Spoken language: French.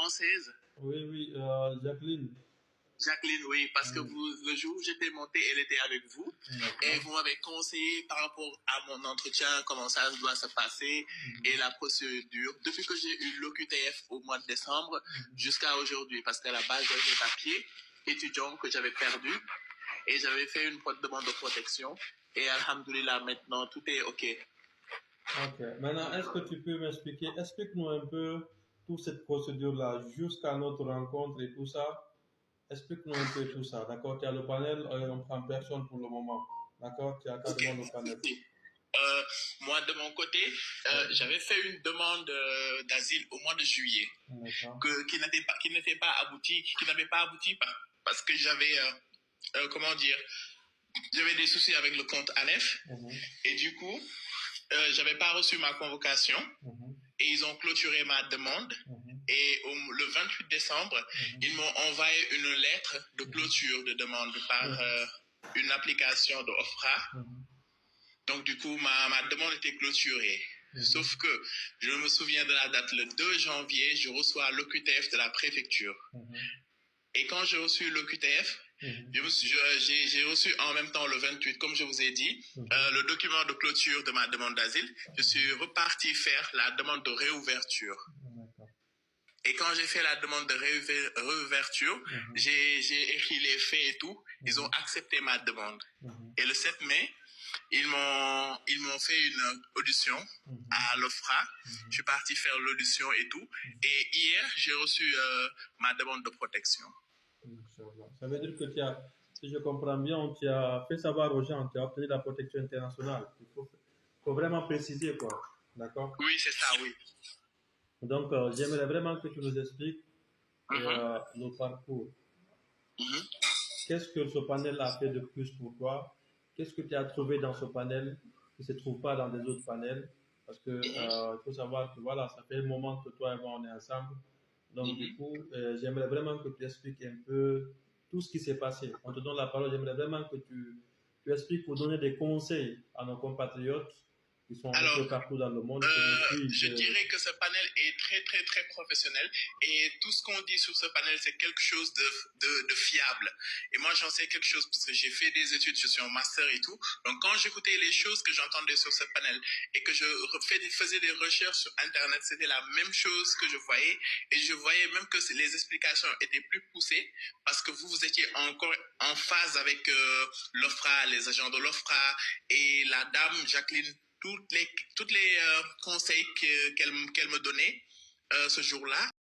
française? Oui, oui, Jacqueline. Jacqueline, oui, parce que le jour où j'étais monté, elle était avec vous et vous m'avez conseillé par rapport à mon entretien, comment ça doit se passer et la procédure. Depuis que j'ai eu l'OQTF au mois de décembre jusqu'à aujourd'hui, parce qu'à la base, j'avais des papiers étudiants que j'avais perdus et j'avais fait une demande de protection et alhamdoulilah, maintenant, tout est OK. Ok. Maintenant, est-ce que tu peux m'expliquer, explique-nous un peu toute cette procédure-là jusqu'à notre rencontre et tout ça. Explique-nous un peu tout ça, d'accord? Tu as le panel, on prend personne pour le moment, d'accord? Tu as carrément le panel. Moi, de mon côté, j'avais fait une demande d'asile au mois de juillet, qui n'était pas abouti, qui n'avait pas abouti parce que j'avais, comment dire, j'avais des soucis avec le compte ANEF et du coup, j'avais pas reçu ma convocation et ils ont clôturé ma demande. Et le 28 décembre, ils m'ont envoyé une lettre de clôture de demande par une application de Offra. Donc, du coup, ma demande était clôturée. Sauf que je me souviens de la date, le 2 janvier, je reçois l'OQTF de la préfecture. Et quand j'ai reçu l'OQTF, j'ai reçu en même temps le 28, comme je vous ai dit, le document de clôture de ma demande d'asile. Je suis reparti faire la demande de réouverture. Et quand j'ai fait la demande de réouverture, j'ai écrit les faits et tout. Ils ont accepté ma demande. Et le 7 mai, ils m'ont fait une audition à l'OFRA. Je suis parti faire l'audition et tout. Et hier, j'ai reçu ma demande de protection. Ça veut dire que si je comprends bien, tu as fait savoir aux gens, tu as obtenu la protection internationale. Il faut vraiment préciser, quoi. D'accord? Oui, c'est ça, oui. Donc, j'aimerais vraiment que tu nous expliques le parcours. Qu'est-ce que ce panel a fait de plus pour toi? Qu'est-ce que tu as trouvé dans ce panel qui ne se trouve pas dans les autres panels? Parce que il faut savoir que voilà, ça fait un moment que toi et moi on est ensemble. Donc du coup, j'aimerais vraiment que tu expliques un peu tout ce qui s'est passé. On te donne la parole. J'aimerais vraiment que tu expliques pour donner des conseils à nos compatriotes qui sont un peu partout dans le monde. Je dirais que ce panel est très, très, très professionnel et tout ce qu'on dit sur ce panel, c'est quelque chose de fiable. Et moi, j'en sais quelque chose parce que j'ai fait des études, je suis en master et tout. Donc, quand j'écoutais les choses que j'entendais sur ce panel et que je faisais des recherches sur Internet, c'était la même chose que je voyais. Et je voyais même que les explications étaient plus poussées parce que vous étiez encore en phase avec l'OFRA, les agents de l'OFRA et la dame Jacqueline. Toutes les conseils qu'elle me donnait ce jour-là.